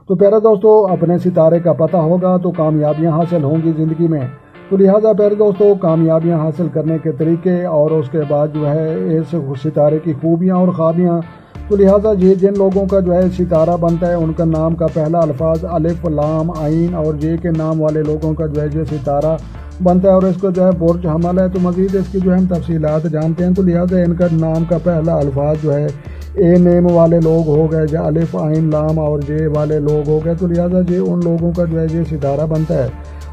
تو پیارے دوستو اپنے ستارے کا پتہ ہوگا تو کامیابیاں حاصل ہوں گی زندگی میں۔ تو لہٰذا پیارے دوستو کامیابیاں حاصل کرنے کے طریقے اور اس کے بعد جو ہے اس ستارے کی خوبیاں اور خابیاں، تو لہٰذا یہ جن لوگوں کا جو ہے ستارہ بنتا ہے ان کا نام کا پہلا الفاظ الف لام عین اور یہ کے نام والے لوگوں کا جو ہے یہ ستارہ بنتا ہے اور اس کو جو ہے برج حمل ہے۔ تو مزید اس کی جو ہم تفصیلات جانتے ہیں، تو لہٰذا ان کا نام کا پہلا الفاظ جو ہے اے نیم والے لوگ ہو گئے، جو الف عین لام اور جے والے لوگ ہو گئے، تو لہٰذا یہ ان لوگوں کا جو ہے یہ ستارہ بنتا ہے۔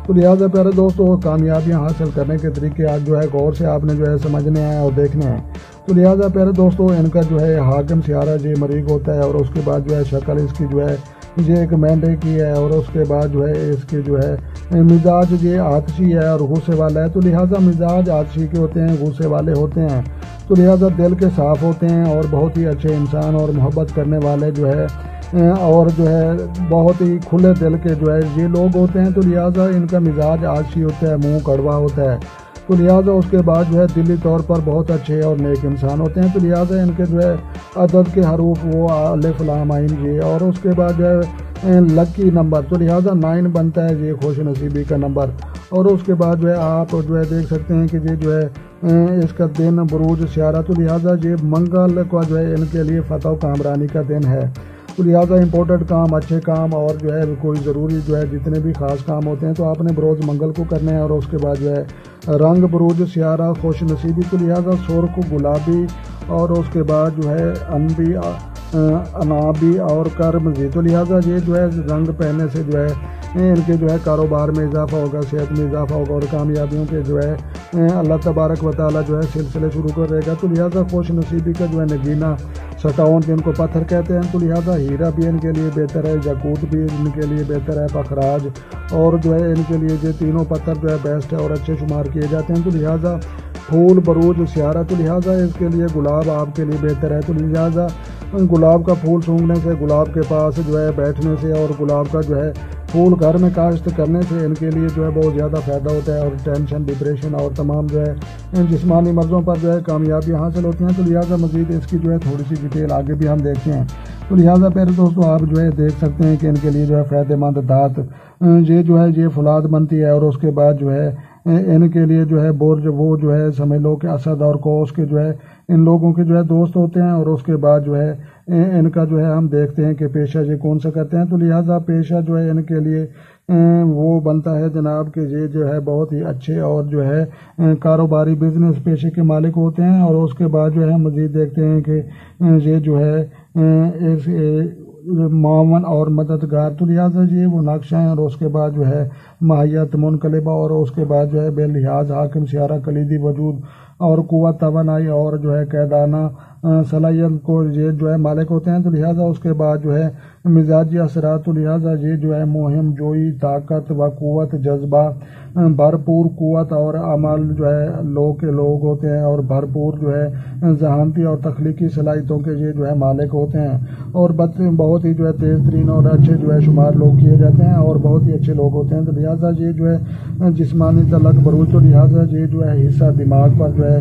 تو لہٰذا پیارے دوستو کامیابیاں حاصل کرنے کے طریقے آج جو ہے غور سے آپ نے جو ہے سمجھنے ہیں اور دیکھنے ہیں۔ تو لہٰذا پیارے دوستو ان کا جو ہے حاکم سیارہ یہ مریخ ہوتا ہے اور اس کے بعد جو ہے شکل اس کی جو ہے یہ ایک مینڈے کی ہے اور اس کے بعد جو ہے اس کے جو ہے مزاج یہ آتشی ہے اور غصے والا ہے۔ تو لہٰذا مزاج آتشی کے ہوتے ہیں، غصے والے ہوتے ہیں، تو لہٰذا دل کے صاف ہوتے ہیں اور بہت ہی اچھے انسان اور محبت کرنے والے جو ہے اور جو ہے بہت ہی کھلے دل کے جو ہے یہ لوگ ہوتے ہیں۔ تو لہٰذا ان کا مزاج آتشی ہوتا ہے، منہ کڑوا ہوتا ہے، تو لہٰذا اس کے بعد جو ہے دلی طور پر بہت اچھے اور نیک انسان ہوتے ہیں۔ تو لہٰذا ان کے جو ہے عدد کے حروف وہ الف لام عین یہ اور اس کے بعد جو ہے لکی نمبر، تو لہٰذا 9 بنتا ہے یہ خوش نصیبی کا نمبر۔ اور اس کے بعد جو ہے آپ جو ہے دیکھ سکتے ہیں کہ یہ جو ہے اس کا دن بروج سیارہ، تو لہٰذا یہ منگل کا جو ہے ان کے لیے فتح و کامرانی کا دن ہے۔ تو لہٰذا امپورٹنٹ کام، اچھے کام اور جو ہے کوئی ضروری جو ہے جتنے بھی خاص کام ہوتے ہیں تو آپ نے بروز منگل کو کرنے ہیں۔ اور اس کے بعد جو ہے رنگ بروج سیارہ خوش نصیبی، تو لہٰذا سرخ گلابی اور اس کے بعد جو ہے انبی انابی اور کرمزی، تو لہٰذا یہ جو ہے رنگ پہننے سے جو ہے ان کے جو ہے کاروبار میں اضافہ ہوگا، صحت میں اضافہ ہوگا اور کامیابیوں کے جو ہے اللہ تبارک و تعالیٰ جو ہے سلسلے شروع کر دے گا۔ تو لہٰذا خوش نصیبی کا جو ہے نگینہ سٹاؤن جن کو پتھر کہتے ہیں، تو لہٰذا ہیرا بھی ان کے لیے بہتر ہے، یاقوت بھی ان کے لیے بہتر ہے، پخراج اور جو ہے ان کے لیے یہ تینوں پتھر جو ہے بیسٹ ہے اور اچھے شمار کیے جاتے ہیں۔ تو لہٰذا پھول بروج سیارہ، تو لہٰذا اس کے لیے گلاب آپ کے لیے بہتر ہے۔ تو لہٰذا گلاب کا پھول سونگھنے سے، گلاب کے پاس جو ہے بیٹھنے سے اور گلاب کا جو ہے پھول گھر میں کاشت کرنے سے ان کے لیے جو ہے بہت زیادہ فائدہ ہوتا ہے اور ٹینشن، ڈپریشن اور تمام جو ہے جسمانی مرضوں پر جو ہے کامیابیاں حاصل ہوتی ہیں۔ تو لہٰذا مزید اس کی جو ہے تھوڑی سی ڈیٹیل آگے بھی ہم دیکھتے ہیں۔ تو لہٰذا پیارے دوستو آپ جو ہے دیکھ سکتے ہیں کہ ان کے لیے جو ہے فائدہ مند دھات یہ جو ہے یہ فولاد بنتی ہے اور اس کے بعد جو ہے ان کے لیے جو ہے برج وہ جو ہے سمجھ لو کہ اسد اور کوس کے جو ہے ان لوگوں کے جو ہے دوست ہوتے ہیں۔ اور اس کے بعد جو ہے ان کا جو ہے ہم دیکھتے ہیں کہ پیشہ یہ کون سا کرتے ہیں۔ تو لہٰذا پیشہ جو ہے ان کے لیے وہ بنتا ہے جناب کہ یہ جو ہے بہت ہی اچھے اور جو ہے کاروباری بزنس پیشے کے مالک ہوتے ہیں۔ اور اس کے بعد جو ہے مزید دیکھتے ہیں کہ یہ جو ہے معاون اور مددگار، تو لہٰذا یہ وہ نقش ہیں۔ اور اس کے بعد جو ہے ماہیت منقلبہ اور اس کے بعد جو ہے بے لحاظ حاکم سیارہ کلیدی وجود اور قوت توانائی اور جو ہے قیدانہ صلاحیت کو یہ جو ہے مالک ہوتے ہیں۔ تو لہٰذا اس کے بعد جو ہے مزاجی اثرات، تو لہٰذا یہ جو ہے مہم جوئی، طاقت و قوت، جذبہ، بھرپور قوت اور عمل جو ہے لوگ کے لوگ ہوتے ہیں اور بھرپور جو ہے ذہانتی اور تخلیقی صلاحیتوں کے یہ جو ہے مالک ہوتے ہیں اور بہت ہی جو ہے تیز ترین اور اچھے جو ہے شمار لوگ کیے جاتے ہیں اور بہت ہی اچھے لوگ ہوتے ہیں۔ تو لہٰذا یہ جو ہے جسمانی تعلق بروج، تو لہٰذا یہ جو ہے حصہ دماغ پر جو ہے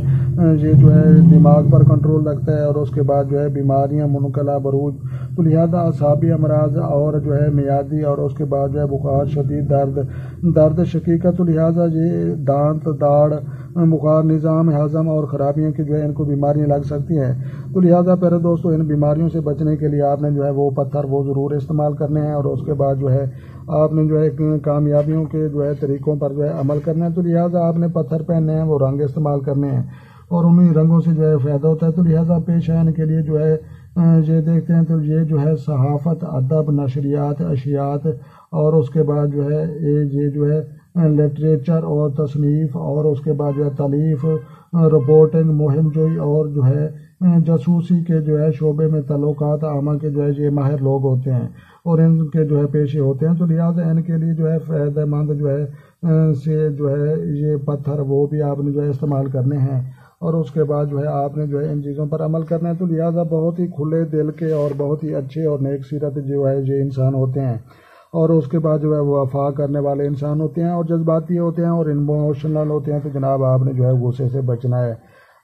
یہ جو ہے دماغ پر کنٹرول رکھتا ہے اور اس کے بعد جو ہے بیماریاں منقلہ بروج، تو لہٰذا اعصابی امراض اور جو ہے میادی اور اس کے بعد جو ہے بخار شدید، درد شقیقت، تو لہٰذا یہ دانت، داڑھ، بخار، نظام ہضم اور خرابیوں کی جو ہے ان کو بیماریاں لگ سکتی ہیں۔ تو لہٰذا پیارے دوستو ان بیماریوں سے بچنے کے لیے آپ نے جو ہے وہ پتھر وہ ضرور استعمال کرنے ہیں اور اس کے بعد جو ہے آپ نے جو ہے کامیابیوں کے جو ہے طریقوں پر جو ہے عمل کرنا ہے۔ تو لہٰذا آپ نے پتھر پہننے ہیں، وہ رنگ استعمال کرنے ہیں اور انہیں رنگوں سے جو ہے فائدہ ہوتا ہے۔ تو لہٰذا پیش ہے ان کے لیے جو ہے یہ دیکھتے ہیں تو یہ جو ہے صحافت، ادب، نشریات، اشیات اور اس کے بعد جو ہے یہ جو ہے لٹریچر اور تصنیف اور اس کے بعد جو ہے تالیف، رپورٹنگ، مہم جوئی اور جو ہے جاسوسی کے جو ہے شعبے میں تعلقات عامہ کے جو ہے یہ ماہر لوگ ہوتے ہیں اور ان کے جو ہے پیشے ہوتے ہیں۔ تو لہٰذا ان کے لیے جو ہے فائدہ مند جو ہے سے جو ہے یہ پتھر وہ بھی آپ نے جو ہے استعمال کرنے ہیں اور اس کے بعد جو ہے آپ نے جو ہے ان چیزوں پر عمل کرنا ہے۔ تو لہٰذا بہت ہی کھلے دل کے اور بہت ہی اچھے اور نیک سیرت جو ہے یہ انسان ہوتے ہیں اور اس کے بعد جو ہے وہ وفا کرنے والے انسان ہوتے ہیں اور جذباتی ہوتے ہیں اور ایموشنل ہوتے ہیں۔ تو جناب آپ نے جو ہے غصے سے بچنا ہے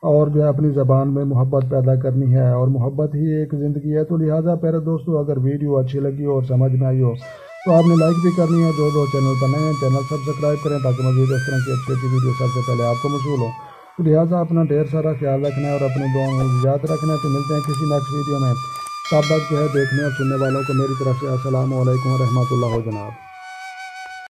اور جو ہے اپنی زبان میں محبت پیدا کرنی ہے، اور محبت ہی ایک زندگی ہے۔ تو لہٰذا پیارے دوستو، اگر ویڈیو اچھی لگی ہو اور سمجھ میں آئی ہو تو آپ نے لائک بھی کرنی ہے۔ جو چینل پر نئے ہیں چینل سبسکرائب کریں تاکہ مزید اس طرح کی اچھی اچھی ویڈیو سب سے پہلے آپ کو موصول ہو۔ تو لہٰذا اپنا ڈھیر سارا خیال رکھنا ہے اور اپنے دعاؤں میں یاد رکھنا ہے۔ تو ملتے ہیں کسی نیکسٹ ویڈیو میں، تب تک جو ہے دیکھنے اور سننے والوں کو میری طرف سے السلام علیکم ورحمۃ اللہ جناب۔